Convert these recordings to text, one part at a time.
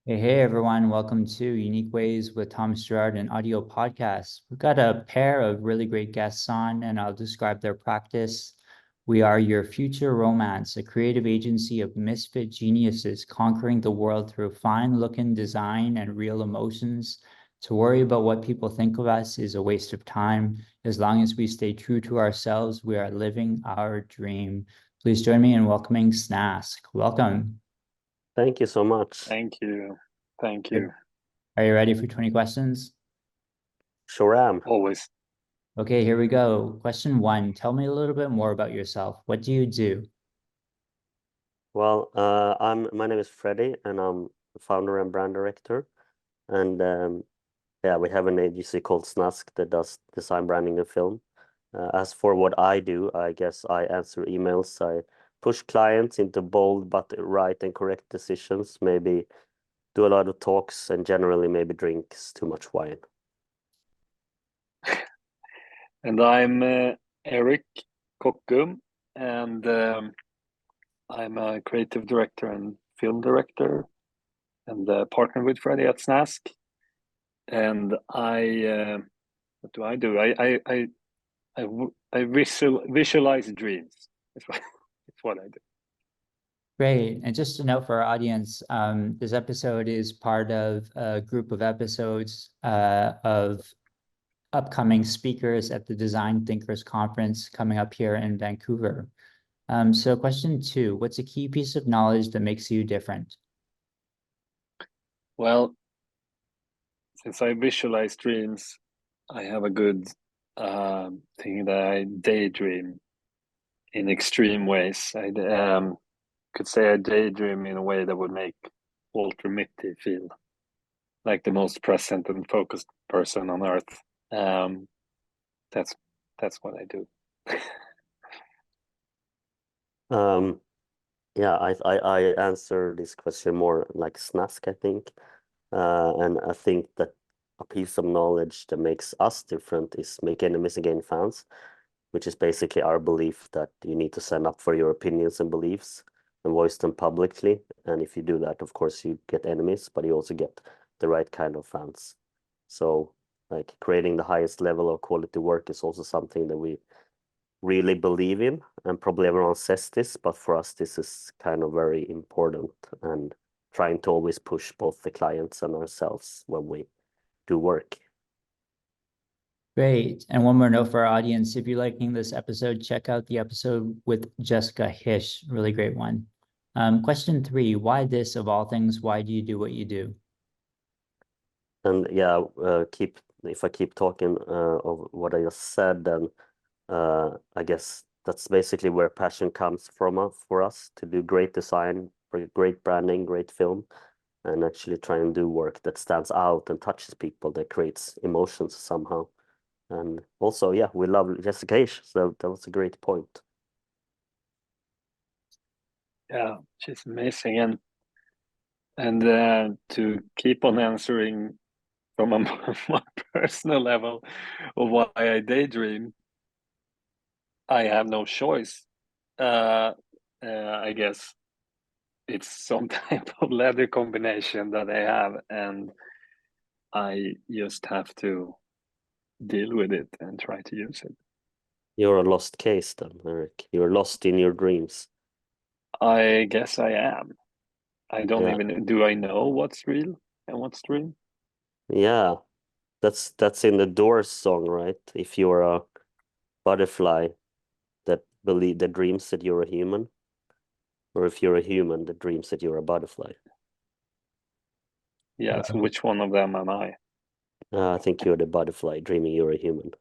Hey everyone, welcome to Unique Ways with Thomas Gerard, an audio podcast. We've got a pair of really great guests on, and I'll describe their practice. We are your future romance, a creative agency of misfit geniuses conquering the world through fine looking design and real emotions. To worry about what people think of us is a waste of time. As long as we stay true to ourselves, we are living our dream. Please join me in welcoming Snask. Welcome. Thank you so much. Thank you. Thank you. Are you ready for 20 questions? Sure am. Always. Okay, here we go. Question one. Tell me a little bit more about yourself. What do you do? Well, my name is Freddie, and I'm the founder and brand director. And yeah, we have an agency called Snask that does design, branding, and film. As for what I do, I guess I answer emails. I push clients into bold but right and correct decisions. Maybe do a lot of talks, and generally maybe drinks too much wine. And I'm Eric Kockum, and I'm a creative director and film director, and partner with Freddie at Snask. And what do I do? I visualize dreams. It's what I do. Great. And just a note for our audience, this episode is part of a group of episodes of upcoming speakers at the Design Thinkers Conference coming up here in Vancouver. So question two, what's a key piece of knowledge that makes you different? Well, since I visualize dreams, I have a good thing that I daydream in extreme ways. I could say I daydream in a way that would make Walter Mitty feel like the most present and focused person on earth. Um, that's that's what I do. Um, yeah, I answer this question more like Snask, I think. And I think that a piece of knowledge that makes us different is make enemies and gain fans, which is basically our belief that you need to stand up for your opinions and beliefs and voice them publicly. And if you do that, of course, you get enemies, but you also get the right kind of fans. So, like creating the highest level of quality work is also something that we really believe in, and probably everyone says this, but for us, this is kind of very important and trying to always push both the clients and ourselves when we do work. Great. And one more note for our audience. If you're liking this episode, check out the episode with Jessica Hish. Really great one. Question three, why this of all things? Why do you do what you do? And yeah, if I keep talking of what I just said, then I guess that's basically where passion comes from for us to do great design, great branding, great film, and actually try and do work that stands out and touches people, that creates emotions somehow. And also, yeah, we love Jessica Hish, so that was a great point. Yeah, she's amazing, and to keep on answering from a more personal level of why I daydream, I have no choice. I guess it's some type of leather combination that I have, and I just have to deal with it and try to use it. You're a lost case then, Eric. You're lost in your dreams. I guess I am. I don't Yeah, even do I know what's real and what's dream? yeah. That's in the Doors song, right? If you're a butterfly that dreams that you're a human, or if you're a human that dreams that you're a butterfly. Yeah, so which one of them am I? I think you're the butterfly dreaming you're a human.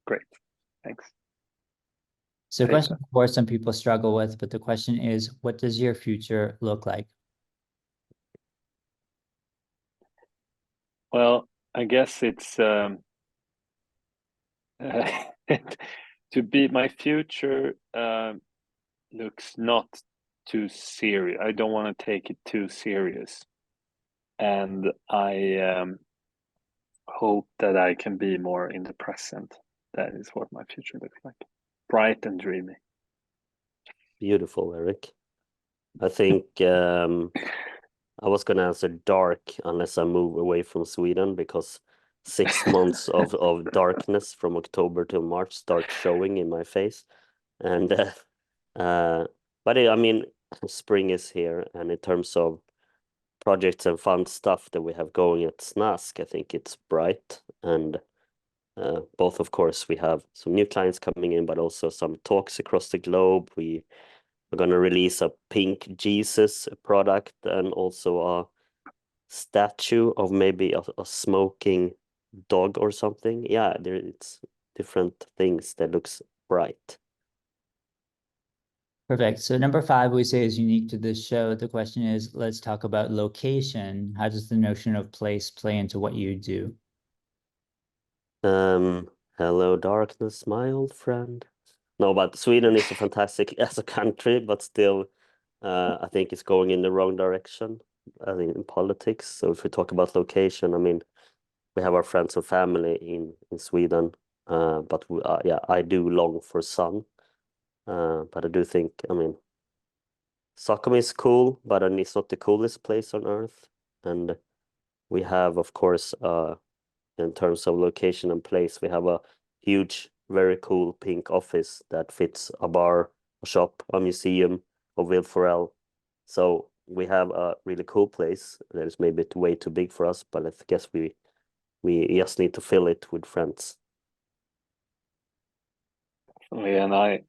Great. Thanks. So Take question that. four, some people struggle with, but the question is, what does your future look like? Well, I guess it's to be my future looks not too serious. I don't want to take it too serious, and I hope that I can be more in the present. That is what my future looks like, bright and dreamy. Beautiful, Eric. I think I was gonna answer dark unless I move away from Sweden, because 6 months of darkness from October till March start showing in my face. And but I mean, spring is here, and in terms of projects and fun stuff that we have going at Snask, I think it's bright. And both, of course, we have some new clients coming in, but also some talks across the globe. We're going to release a pink Jesus product, and also a statue of maybe a smoking dog or something. Yeah, it's different things that looks bright. Perfect. So number 5, we say, is unique to this show. The question is, let's talk about location. How does the notion of place play into what you do? Hello, darkness, my old friend. No, but Sweden is a fantastic as a country, but still, I think it's going in the wrong direction, I think, in politics. So if we talk about location, I mean, we have our friends and family in Sweden, but yeah, I do long for sun. But I do think, I mean, Stockholm is cool, but it's not the coolest place on earth. And we have, of course, in terms of location and place, we have a huge, very cool pink office that fits a bar, a shop, a museum of Will Ferrell. So we have a really cool place that is maybe way too big for us, but I guess we just need to fill it with friends. And I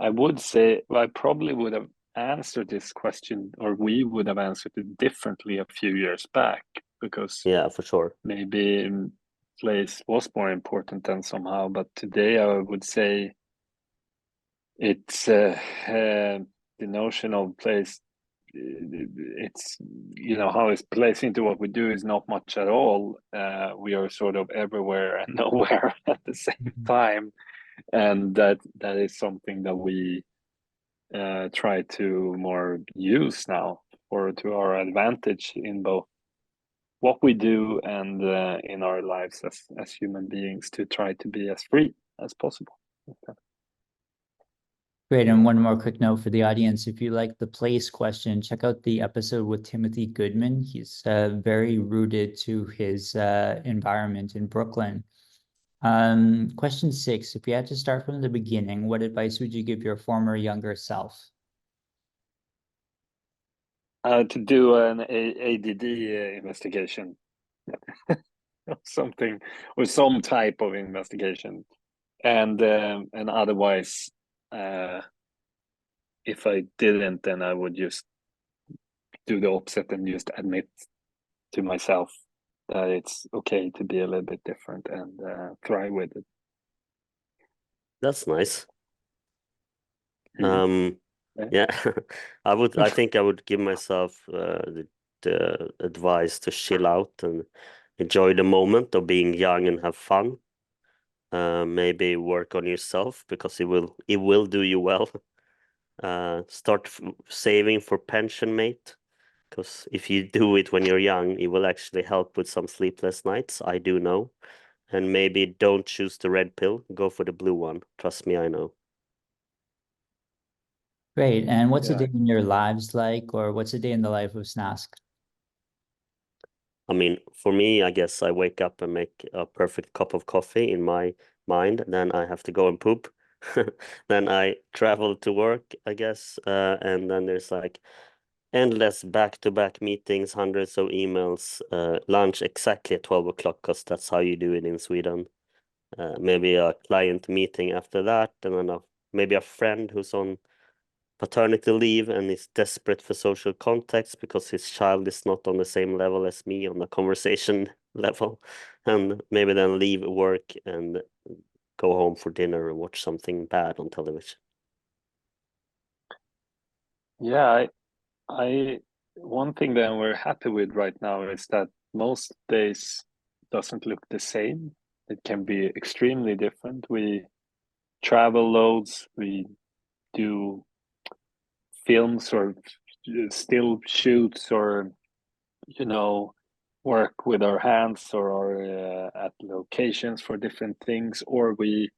would say I probably would have answered this question, or we would have answered it differently a few years back, because Yeah, for sure. maybe place was more important than somehow. But today I would say it's the notion of place. It's, you know, how it's placed into what we do is not much at all. We are sort of everywhere and nowhere at the same time, and that is something that we try to more use now, or to our advantage, in both what we do and in our lives as human beings, to try to be as free as possible. Great. And one more quick note for the audience. If you like the place question, check out the episode with Timothy Goodman. He's very rooted to his environment in Brooklyn. Question 6, if you had to start from the beginning, what advice would you give your former younger self? To do an ADD investigation, something, or some type of investigation, and otherwise, if I didn't, then I would just do the opposite and just admit to myself that it's okay to be a little bit different, and thrive with it. That's nice. Yeah. Yeah, I think I would give myself the advice to chill out and enjoy the moment of being young and have fun. Maybe work on yourself, because it will do you well. Start saving for pension, mate, because if you do it when you're young, it will actually help with some sleepless nights, I do know. And maybe don't choose the red pill, go for the blue one. Trust me, I know. Great. And what's a Yeah. day in your lives like, or what's a day in the life of Snask? I mean, for me, I guess I wake up and make a perfect cup of coffee in my mind. Then I have to go and poop. Then I travel to work, I guess. And then there's like endless back-to-back meetings, hundreds of emails, lunch exactly at 12 o'clock, because that's how you do it in Sweden. Maybe a client meeting after that, and then maybe a friend who's on paternity leave and is desperate for social context because his child is not on the same level as me on the conversation level, and maybe then leave work and go home for dinner and watch something bad on television. Yeah, I one thing that we're happy with right now is that most days doesn't look the same. It can be extremely different. We travel loads, we do films, or still shoots, or, you know, work with our hands, or are at locations for different things, or we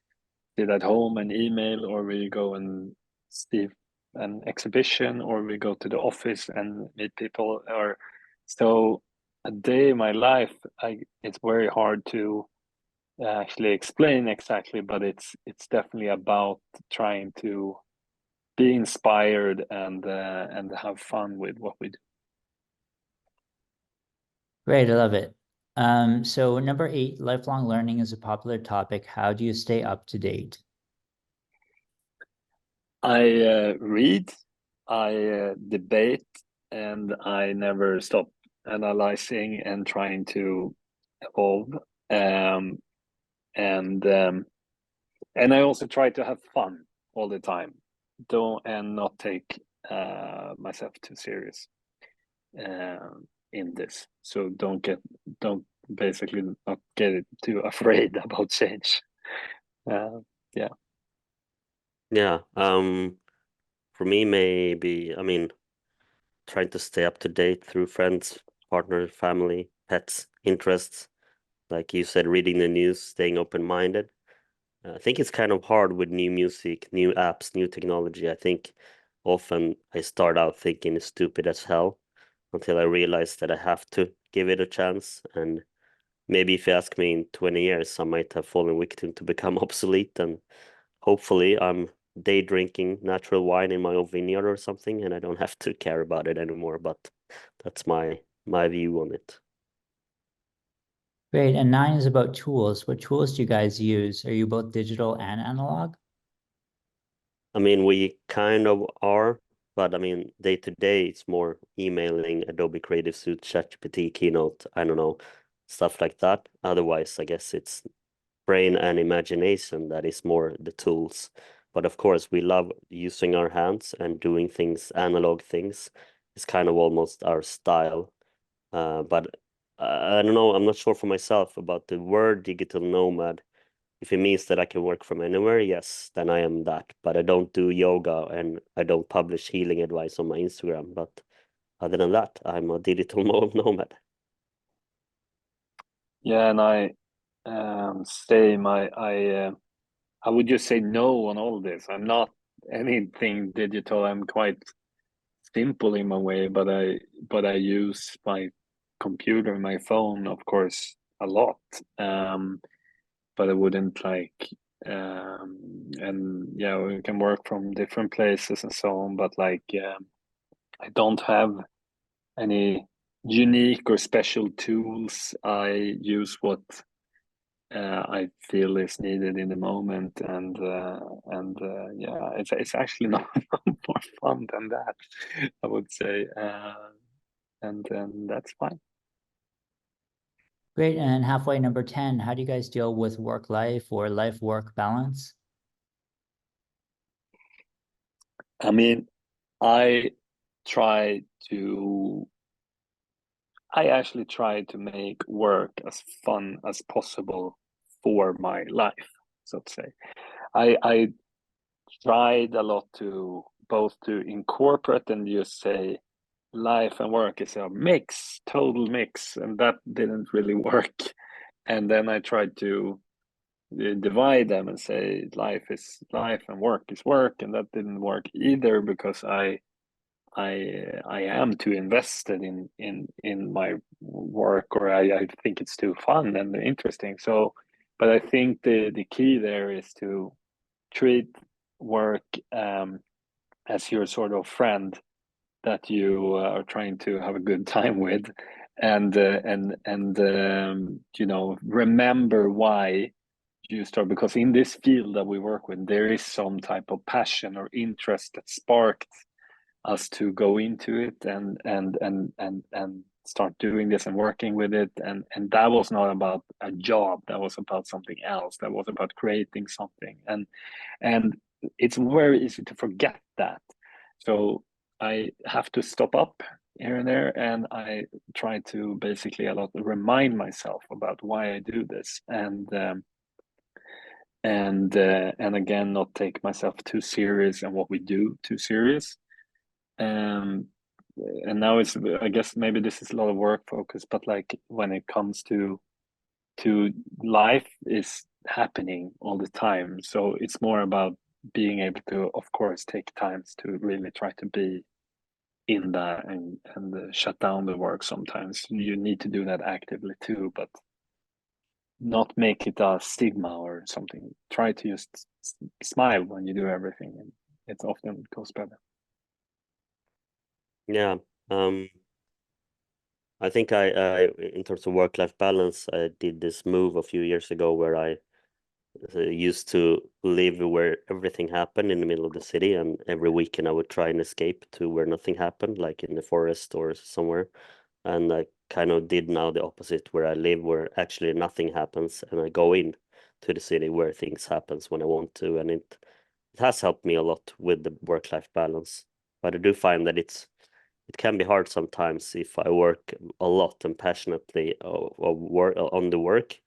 sit at home and email, or we go and see an exhibition, or we go to the office and meet people, or So a day in my life, it's very hard to actually explain exactly, but it's definitely about trying to be inspired and have fun with what we do. Great, I love it. So number 8, lifelong learning is a popular topic. How do you stay up to date? I read, I debate, and I never stop analyzing and trying to evolve. Um, and um, and I also try to have fun all the time, don't and not take myself too serious in this. So don't basically not get too afraid about change. Uh, yeah. Yeah. For me, maybe, I mean, trying to stay up to date through friends, partner, family, pets, interests. Like you said, reading the news, staying open-minded. I think it's kind of hard with new music, new apps, new technology. I think often I start out thinking it's stupid as hell until I realize that I have to give it a chance. And maybe if you ask me in 20 years, I might have fallen victim to become obsolete. And hopefully I'm day drinking natural wine in my own vineyard or something, and I don't have to care about it anymore. But that's my view on it. Great. And 9 is about tools. What tools do you guys use? Are you both digital and analog? I mean, we kind of are, but I mean, day to day, it's more emailing, Adobe Creative Suite, ChatGPT, Keynote, I don't know, stuff like that. Otherwise, I guess it's brain and imagination that is more the tools. But of course, we love using our hands and doing things, analog things. It's kind of almost our style. But I don't know, I'm not sure for myself about the word digital nomad. If it means that I can work from anywhere, yes, then I am that. But I don't do yoga and I don't publish healing advice on my Instagram. But other than that, I'm a digital nomad. Yeah, and same. I would just say no on all this. I'm not anything digital. I'm quite simple in my way, but I use my computer, my phone, of course, a lot. But I wouldn't and yeah, we can work from different places and so on. But I don't have any unique or special tools. I use what I feel is needed in the moment, and yeah, it's actually not more fun than that, I would say, and that's fine. Great. And halfway, number 10, how do you guys deal with work life or life work balance? I mean, I try to. I actually try to make work as fun as possible for my life, so to say. I tried a lot to both to incorporate and just say life and work is a mix, total mix, and that didn't really work. And then I tried to divide them and say life is life and work is work, and that didn't work either because I am too invested in my work, or I think it's too fun and interesting. So, but I think the key there is to treat work as your sort of friend that you are trying to have a good time with, and you know, remember why you start, because in this field that we work with there is some type of passion or interest that sparked us to go into it and start doing this and working with it, and that was not about a job, that was about something else, that was about creating something, and it's very easy to forget that. So I have to stop up here and there, and I try to basically a lot remind myself about why I do this, and again, not take myself too serious and what we do too serious. um and now it's, I guess maybe this is a lot of work focus, but like when it comes to life is happening all the time, so it's more about being able to, of course, take times to really try to be in that and shut down the work sometimes. You need to do that actively too, but not make it a stigma or something. Try to just smile when you do everything, and it often goes better. Yeah. I think I in terms of work-life balance, I did this move a few years ago where I used to live where everything happened in the middle of the city, and every weekend I would try and escape to where nothing happened, like in the forest or somewhere. And I kind of did now the opposite, where I live where actually nothing happens, and I go in to the city where things happens when I want to, and it has helped me a lot with the work-life balance. But I do find that it can be hard sometimes if I work a lot and passionately work on the work.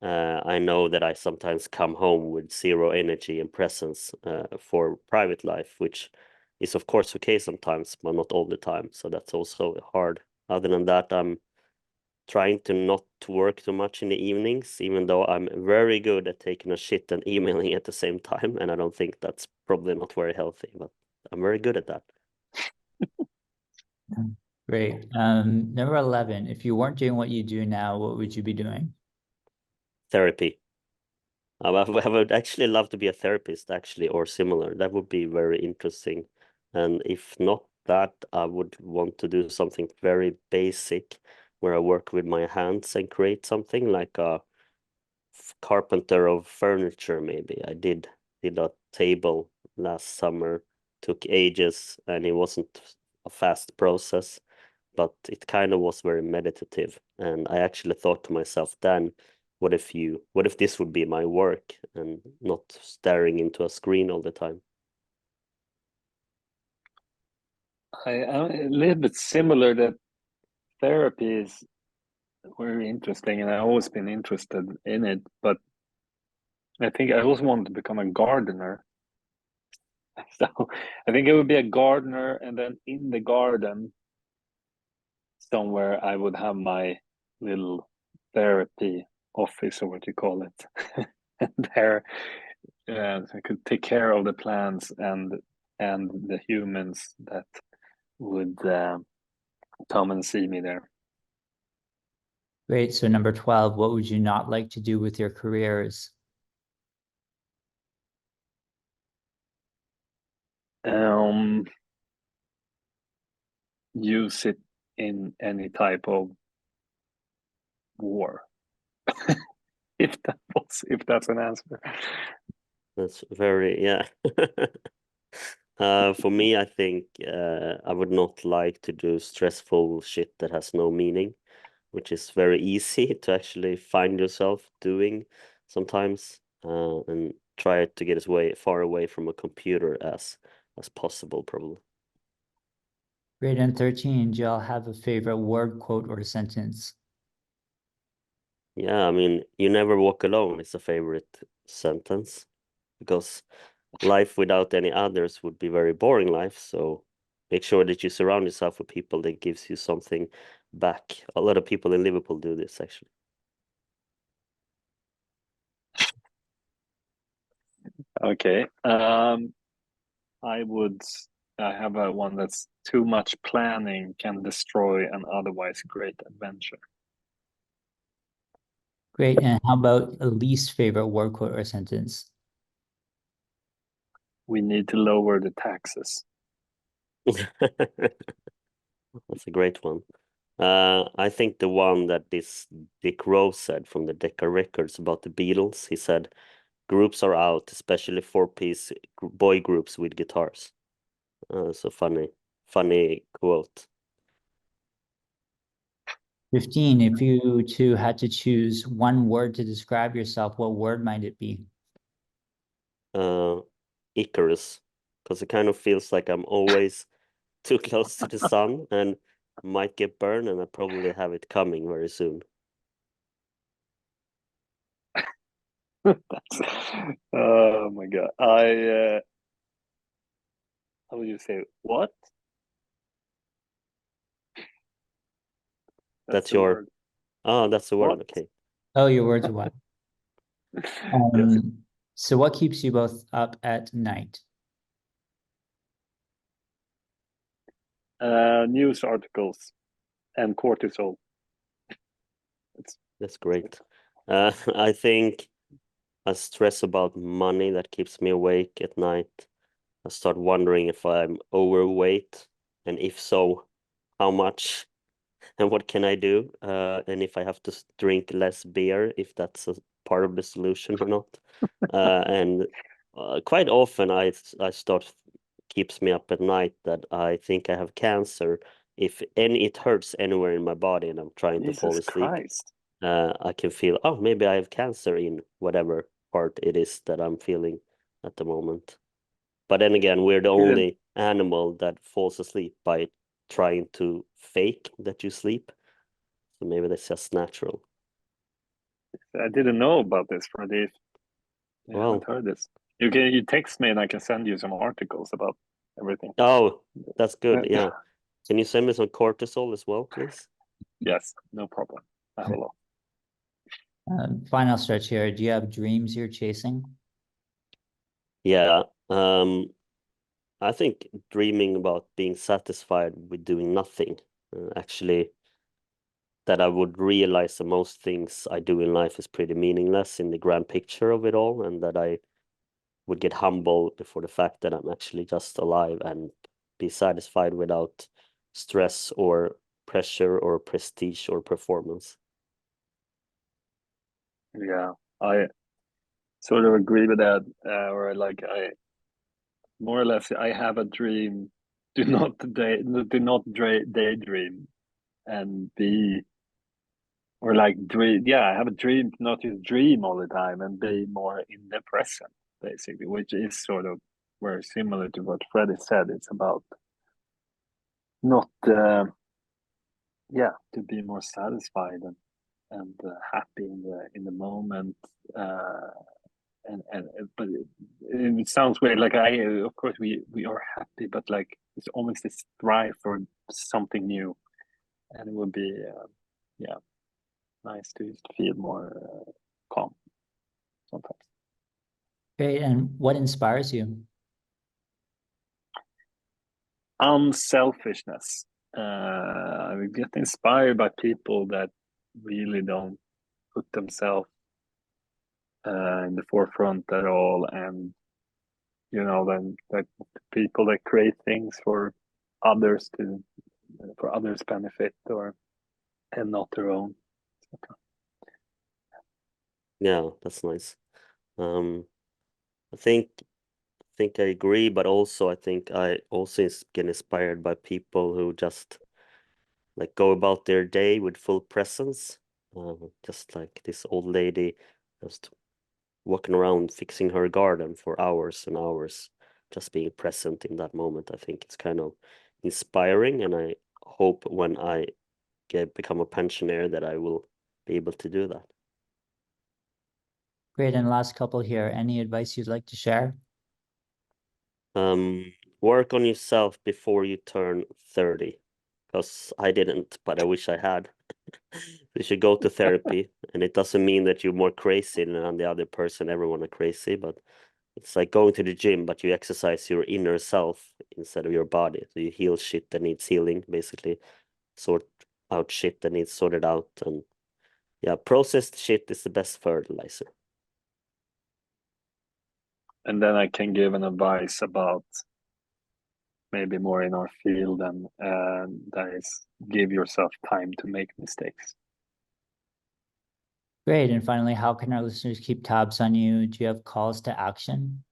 I know that I sometimes come home with zero energy and presence for private life, which is of course okay sometimes, but not all the time. So that's also hard. Other than that, I'm trying to not work too much in the evenings, even though I'm very good at taking a shit and emailing at the same time. And I don't think that's probably not very healthy, but I'm very good at that. Great. Number 11, if you weren't doing what you do now, what would you be doing? Therapy. I would actually love to be a therapist, actually, or similar. That would be very interesting. And if not that, I would want to do something very basic where I work with my hands and create something like a carpenter of furniture, maybe. I did a table last summer, took ages, and it wasn't a fast process, but it kind of was very meditative. And I actually thought to myself then, what if this would be my work and not staring into a screen all the time? I'm a little bit similar, that therapy is very interesting, and I've always been interested in it. But I think I also wanted to become a gardener. So I think it would be a gardener, and then in the garden somewhere I would have my little therapy office, or what you call it. And there, I could take care of the plants and the humans that would come and see me there. Great. So number 12, what would you not like to do with your careers? Use it in any type of war. If that's an answer. That's very, yeah. For me, I think I would not like to do stressful shit that has no meaning, which is very easy to actually find yourself doing sometimes, and try to get as far away from a computer as possible, probably. Great. And 13, do y'all have a favorite word, quote, or sentence? Yeah, I mean, you never walk alone is a favorite sentence, because life without any others would be very boring life. So make sure that you surround yourself with people that gives you something back. A lot of people in Liverpool do this, actually. Okay. I would. I have a one that's too much planning can destroy an otherwise great adventure. Great. And how about a least favorite word, quote, or sentence? We need to lower the taxes. That's a great one. I think the one that this Dick Rose said from the Decca Records about the Beatles, he said, groups are out, especially four-piece boy groups with guitars. So funny quote. 15, if you two had to choose one word to describe yourself, what word might it be? Uh, Icarus, because it kind of feels like I'm always too close to the sun and might get burned, and I probably have it coming very soon. Oh my god! How would you say what? That's That's the your word. that's the word. What? Okay. Oh, your words are what? Yes. So what keeps you both up at night? News articles and cortisol. That's great. I think I stress about money that keeps me awake at night. I start wondering if I'm overweight, and if so, how much, and what can I do? And if I have to drink less beer, if that's a part of the solution or not. And quite often I start keeps me up at night that I think I have cancer. If any it hurts anywhere in my body and I'm trying to fall Jesus asleep, Christ. I can feel, oh, maybe I have cancer in whatever part it is that I'm feeling at the moment. But then again, we're the Didn't only animal that falls asleep by trying to fake that you sleep. So maybe that's just natural. I didn't know about this, Freddie. I haven't Well, heard this. You text me and I can send you some articles about everything. oh, that's good. Yeah. Yeah. Can you send me some cortisol as well, please? Yes, no problem. I have a lot. Final stretch here. Do you have dreams you're chasing? Yeah. I think dreaming about being satisfied with doing nothing, actually, that I would realize that most things I do in life is pretty meaningless in the grand picture of it all, and that I would get humble before the fact that I'm actually just alive and be satisfied without stress or pressure or prestige or performance. Yeah, I sort of agree with that. Or like I more or less I have a dream. Daydream and be or like dream. Yeah, I have a dream, not just dream all the time and be more in the present, basically, which is sort of very similar to what Freddie said. It's about not yeah, to be more satisfied and happy in the moment. Uh, and but it sounds weird. Like I, of course, we are happy, but like it's almost this strive for something new, and it would be yeah, nice to just feel more calm sometimes. Great. And what inspires you? Unselfishness. I get inspired by people that really don't put themselves in the forefront at all, and then like people that create things others to for others' benefit or and not their own. Yeah, that's nice. I think I agree, but also I think I also get inspired by people who just like go about their day with full presence. Just like this old lady just walking around fixing her garden for hours and hours, just being present in that moment. I think it's kind of inspiring, and I hope when I become a pensioner that I will be able to do that. Great. And last couple here. Any advice you'd like to share? Work on yourself before you turn 30, because I didn't, but I wish I had. You should go to therapy, and it doesn't mean that you're more crazy than the other person. Everyone are crazy, but it's like going to the gym, but you exercise your inner self instead of your body. So you heal shit that needs healing, basically, sort out shit that needs sorted out, and yeah, processed shit is the best fertilizer. And then I can give an advice about maybe more in our field, and that is give yourself time to make mistakes. Great. And finally, how can our listeners keep tabs on you? Do you have calls to action?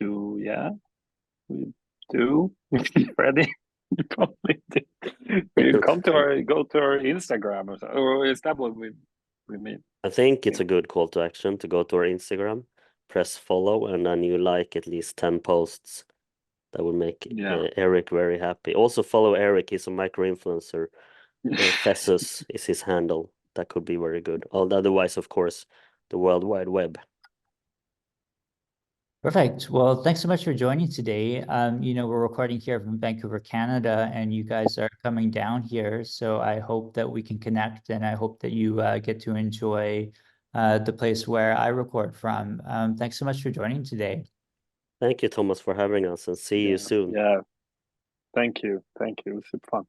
Yeah, we do. Freddie, you probably do. You go to our Instagram or so, or is that what we mean? I think it's a good call to action to go to our Instagram, press follow, and then you like at least 10 posts. That would make Yeah. Eric very happy. Also follow Eric, he's a micro influencer. Thesus is his handle. That could be very good. Otherwise, of course, the World Wide Web. Perfect. Well, thanks so much for joining today. We're recording here from Vancouver, Canada, and you guys are coming down here. So I hope that we can connect, and I hope that you get to enjoy the place where I record from. Thanks so much for joining today. Thank you, Thomas, for having us, and see you Yeah, soon. yeah. Thank you. It was super fun.